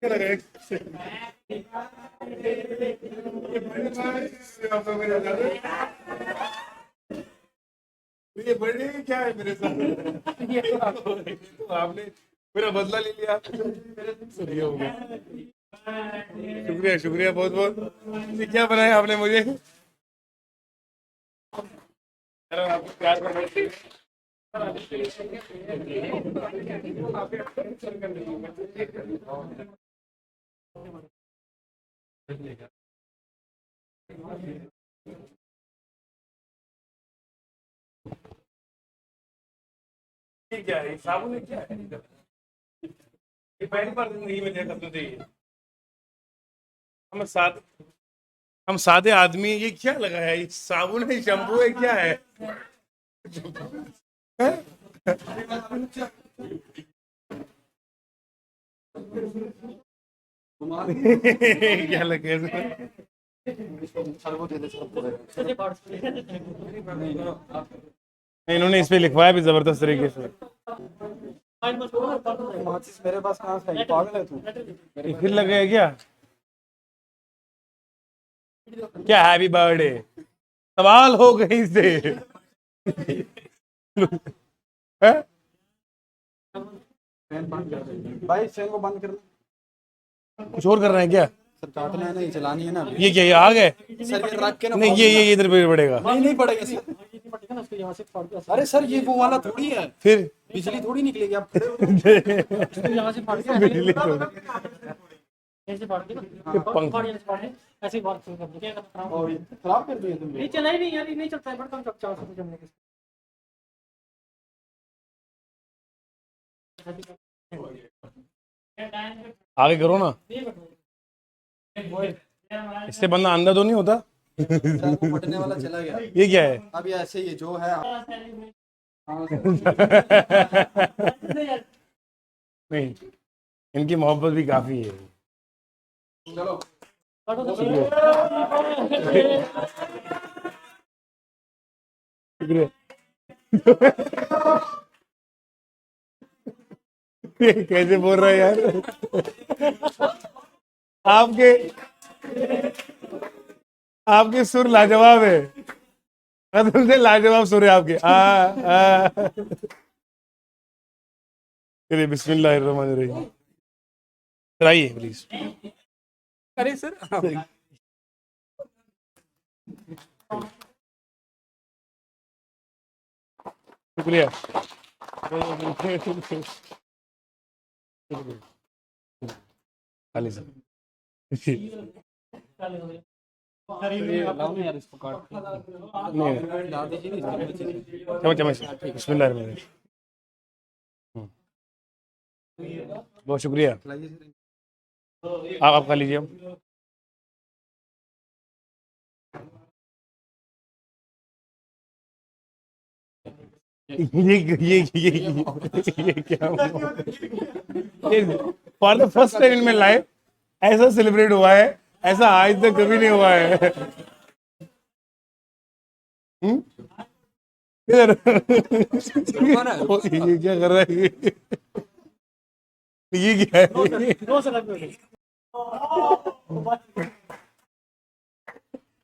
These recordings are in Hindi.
क्या लगा ये बर्थडे क्या है मेरे साथ? ये तो आपने मेरा बदला ले लिया। सही हो गया। शुक्रिया शुक्रिया बहुत बहुत। ये क्या बनाया आपने मुझे? आपको प्यार करना चाहिए। ये क्या है? साबुन है क्या है? ये पहली बार जिंदगी में देखा तुझे ये। हम साथ हम सादे आदमी, ये क्या लगा है? ये साबुन है, शैम्पू है, क्या है? क्या लगे इसमें? इन्होंने इस पे लिखवाया भी जबरदस्त तरीके से। मेरे पास कहाँ से? पागल है तू? फिर लग गया क्या? क्या हैप्पी बर्थडे सवाल हो कहीं से? है? भाई फैन को बंद करना। कुछ और कर रहे हैं क्या? सर काटना है ना, ये चलानी है ना। ये क्या, ये आ गए? सर ये रख के ना। नहीं ये इधर पे पड़ेगा। नहीं पड़ेगा सर। अरे सर ये वो वाला थोड़ी है, फिर बिजली थोड़ी निकलेगी। आप यहाँ से फाड़ के बिजली तो ऐसे फाड़ के ना पंख। फाड़ ऐसे फाड़ के ऐसे ही बात शुरू कर दो। क्या खराब खराब कर दिए तुमने। नहीं चला ही नहीं यार, ये नहीं चलता है। बड़ा कम 400 रुपये जमने के आगे करो ना, इससे बंदा अंधा तो नहीं होता? सर वो फटने वाला चला गया। ये क्या है? अब ये ऐसे ही जो है। नहीं, इनकी मोहब्बत भी काफी है। चलो शुक्रिया। कैसे बोल रहा है यार? आपके आपके सुर लाजवाब है। तुमसे लाजवाब सुर है आपके। चलिए बिस्मिल्लाहिर्रहमानिर्रहीम। कराइए प्लीज। अरे सर शुक्रिया। खाली सर यार इसको काट नहीं ला दीजिए ना। चमच चमच। बिस्मिल्लाहिर्रहमानिर्रहीम। बहुत शुक्रिया। आप खा लीजिए। ये क्या? For the first time in my life ऐसा सेलिब्रेट हुआ है, ऐसा आज तक कभी नहीं हुआ है। इधर ये क्या कर रहा है? ये क्या है?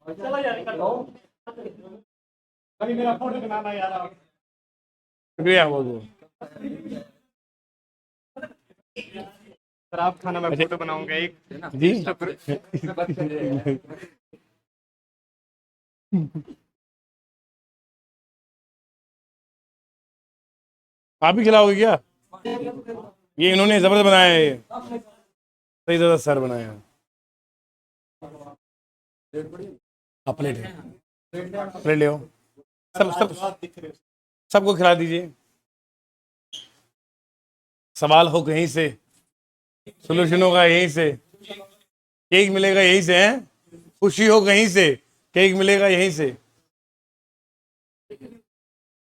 चलो यार अभी मेरा फोटो बनाना यार आप। शुक्रिया बहुत बहुत। सर आप खाना, मैं फोटो बनाऊंगा एक जी। आप ही खिलाओगे क्या? ये इन्होंने जबरदस्त बनाया है, ये सही जबरदस्त सर बनाया है। आप प्लेट है, प्लेट ले आओ। सब सबको खिला दीजिए। सवाल हो कहीं से, सोल्यूशन होगा यहीं से, केक मिलेगा यहीं से है, खुशी हो कहीं से, केक मिलेगा यहीं से,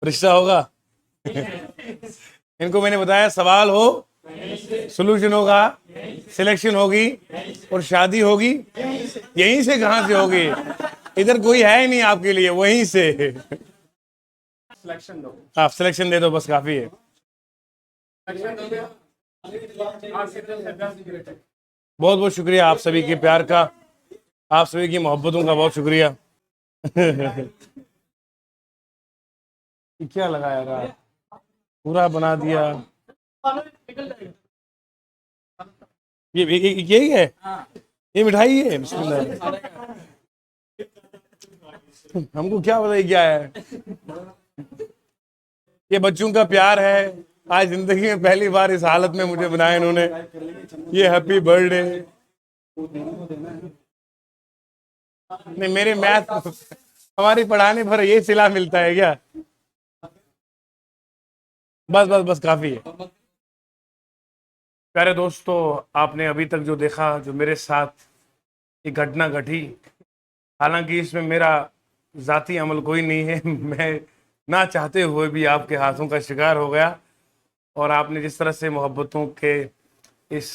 रिश्ता होगा। इनको मैंने बताया सवाल हो, सोल्यूशन होगा, सिलेक्शन होगी और शादी होगी यहीं से। कहां से होगी? इधर कोई है ही नहीं आपके लिए, वहीं से। सिलेक्शन दो। आप सिलेक्शन दे दो, बस काफी है। बहुत बहुत शुक्रिया आप सभी के प्यार का, आप सभी की मोहब्बतों का बहुत शुक्रिया। क्या लगाया यार, पूरा बना दिया। ये है, ये मिठाई है। बिस्मिल्लाह। हमको क्या पता ये क्या है। ये बच्चों का प्यार है। आज जिंदगी में पहली बार इस हालत में मुझे बनाया इन्होंने। ये हैप्पी बर्थडे। नहीं, मेरे मैथ हमारी पढ़ाने पर ये सिला मिलता है क्या? बस बस बस काफी है। प्यारे दोस्तों, आपने अभी तक जो देखा, जो मेरे साथ ये घटना घटी, हालांकि इसमें मेरा जाती अमल कोई नहीं है। मैं ना चाहते हुए भी आपके हाथों का शिकार हो गया, और आपने जिस तरह से मोहब्बतों के इस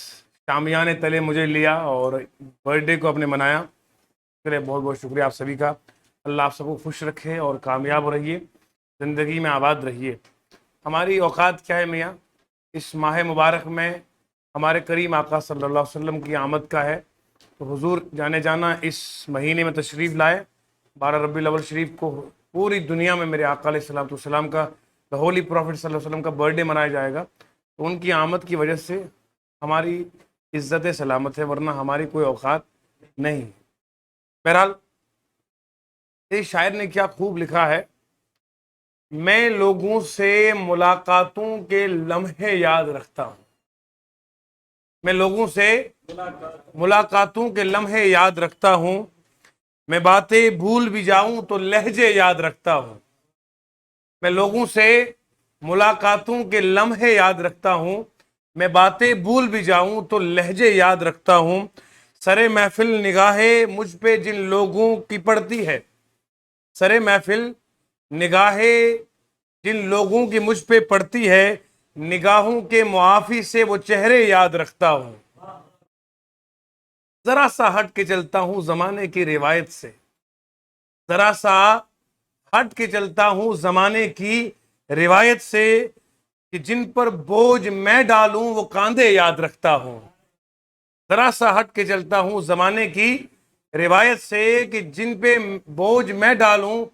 शामियाने तले मुझे लिया और बर्थडे को आपने मनाया, उसके लिए बहुत बहुत शुक्रिया आप सभी का। अल्लाह आप सबको खुश रखे और कामयाब रहिए, ज़िंदगी में आबाद रहिए। हमारी औकात क्या है मियाँ, इस माह मुबारक में हमारे करीम आका सल्लल्लाहु अलैहि वसल्लम की आमद का है, तो हुजूर जाने जाना इस महीने में तशरीफ़ लाए। 12 रबीउल अव्वल शरीफ को पूरी दुनिया में मेरे आका अलैहिस्सलातु वस्सलाम का, द होली प्रॉफिट सल्लल्लाहु अलैहि वसल्लम का बर्थडे मनाया जाएगा। तो उनकी आमद की वजह से हमारी इज्जत सलामत है, वरना हमारी कोई औकात नहीं। बहरहाल, इस शायर ने क्या खूब लिखा है, मैं लोगों से मुलाकातों के लम्हे याद रखता हूँ। मैं लोगों से मुलाकातों के लम्हे याद रखता हूँ, मैं बातें भूल भी जाऊं तो लहजे याद रखता हूँ। मैं लोगों से मुलाकातों के लम्हे याद रखता हूँ, मैं बातें भूल भी जाऊं तो लहजे याद रखता हूँ। सरे महफिल निगाहे मुझ पे जिन लोगों की पड़ती है, सरे महफिल निगाहे जिन लोगों की मुझ पे पड़ती है, निगाहों के मुआफी से वो चेहरे याद रखता हूँ। जरा सा हट के चलता हूँ जमाने की रिवायत से, जरा सा हट के चलता हूँ जमाने की रिवायत से, कि जिन पर बोझ मैं डालूं वो कांधे याद रखता हूँ। जरा सा हट के चलता हूँ जमाने की रिवायत से, कि जिन पे बोझ मैं डालूं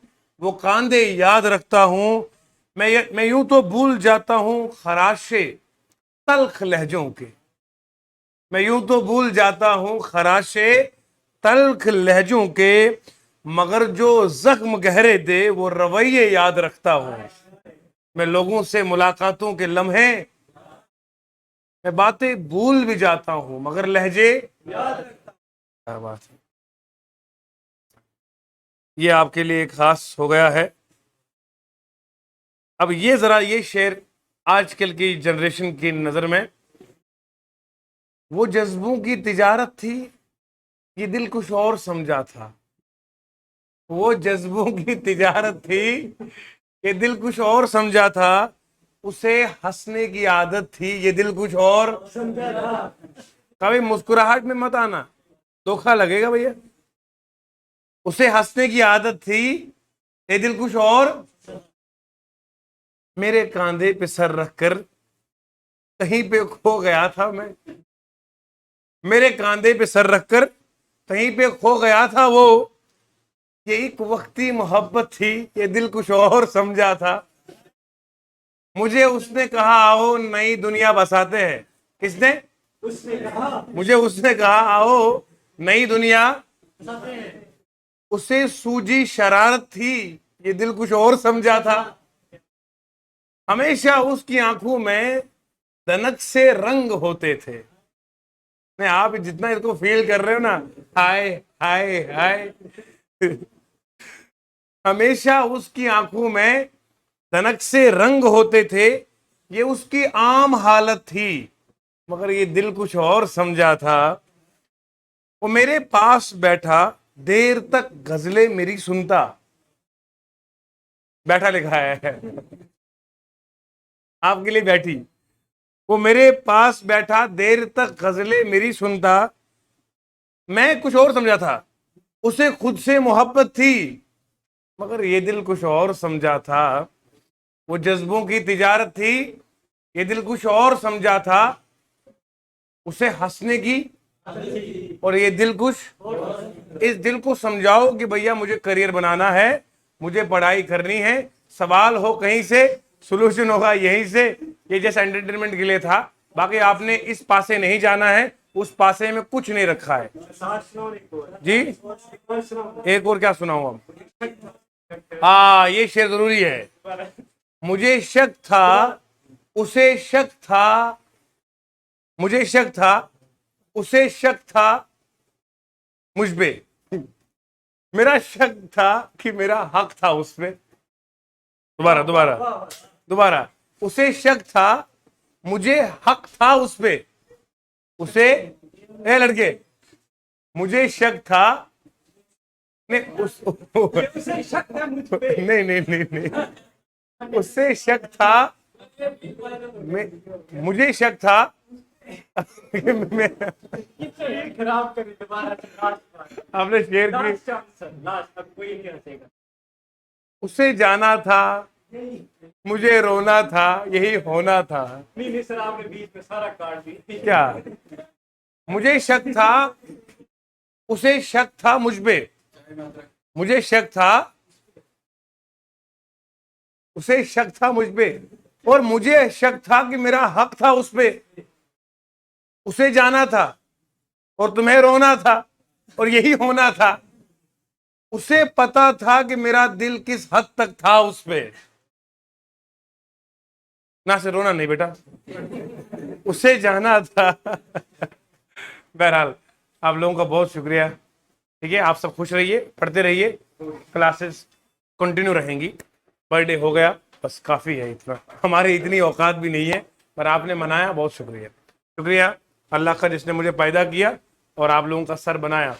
वो कांधे याद रखता हूँ। मैं यूं तो भूल जाता हूँ खराशे तल्ख लहजों के, मैं यूं तो भूल जाता हूँ खराशे तल्ख लहजों के, मगर जो जख्म गहरे दे वो रवैये याद रखता हूँ। मैं लोगों से मुलाकातों के लम्हे, मैं बातें भूल भी जाता हूँ मगर लहजे याद रखता हूँ। क्या बात है, ये आपके लिए खास हो गया है। अब ये जरा ये शेर आजकल की जनरेशन की नजर में, वो जज्बों की तिजारत थी, ये दिल कुछ और समझा था। वो जज्बों की तिजारत थी, ये दिल कुछ और समझा था। उसे हंसने की आदत थी, ये दिल कुछ और समझा था। कभी मुस्कुराहट में मत आना, धोखा लगेगा भैया। उसे हंसने की आदत थी, ये दिल कुछ और। मेरे कांधे पे सर रखकर कहीं पे खो गया था मैं, मेरे कांधे पे सर रखकर कहीं पे खो गया था वो। ये एक वक्ती मोहब्बत थी, ये दिल कुछ और समझा था। मुझे उसने कहा आओ नई दुनिया बसाते हैं। किसने? उसने कहा। मुझे उसने कहा आओ नई दुनिया बसाते हैं। उसे सूझी शरारत थी, ये दिल कुछ और समझा था। हमेशा उसकी आंखों में दनक से रंग होते थे। नहीं, आप जितना इसको फील कर रहे हो ना, हाय हाय हाय। हमेशा उसकी आंखों में दनक से रंग होते थे, ये उसकी आम हालत थी, मगर ये दिल कुछ और समझा था। वो मेरे पास बैठा देर तक गजलें मेरी सुनता, बैठा लिखा है आपके लिए बैठी। वो मेरे पास बैठा देर तक गजलें मेरी सुनता, मैं कुछ और समझा था। उसे खुद से मोहब्बत थी, मगर ये दिल कुछ और समझा था। वो जज्बों की तिजारत थी, ये दिल कुछ और समझा था, उसे हंसने की, और ये दिल कुछ, इस दिल को समझाओ कि भैया मुझे करियर बनाना है, मुझे पढ़ाई करनी है, सवाल हो कहीं से, सोल्यूशन होगा यहीं से। ये जैसा एंटरटेनमेंट के लिए था, बाकी आपने इस पासे नहीं जाना है, उस पासे में कुछ नहीं रखा है जी। एक और क्या सुनाऊं अब? हाँ, ये शेर जरूरी है। मुझे शक था, उसे शक था, मुझे शक था, उसे शक था मुझ पे, मेरा शक था कि मेरा हक था उस पे। दोबारा दोबारा दोबारा, उसे शक था, मुझे हक था उस पे, उसे, ए लड़के, मुझे शक था, नहीं उसे शक है मुझ पे। नहीं नहीं नहीं नहीं, उससे शक था, मुझे शक था खराब करी दोबारा से, लास्ट आपने शेर की, लास्ट चांस सर, लास्ट, अब कोई नहीं हंसेगा। उसे जाना था, मुझे रोना था, यही होना था। नहीं सर, आपने बीच में सारा काट दी। क्या? मुझे शक था, उसे शक था मुझ पे, मुझे शक था, उसे शक था मुझ पे, और मुझे शक था कि मेरा हक था उस पे। उसे जाना था और तुम्हें रोना था और यही होना था। उसे पता था कि मेरा दिल किस हद तक था उस पे। ना से रोना नहीं बेटा, उसे जाना था। बहरहाल आप लोगों का बहुत शुक्रिया। ठीक है, आप सब खुश रहिए, पढ़ते रहिए, क्लासेस कंटिन्यू रहेंगी। बर्थडे हो गया, बस काफ़ी है इतना, हमारी इतनी औकात भी नहीं है, पर आपने मनाया, बहुत शुक्रिया। शुक्रिया अल्लाह का जिसने मुझे पैदा किया और आप लोगों का सर बनाया।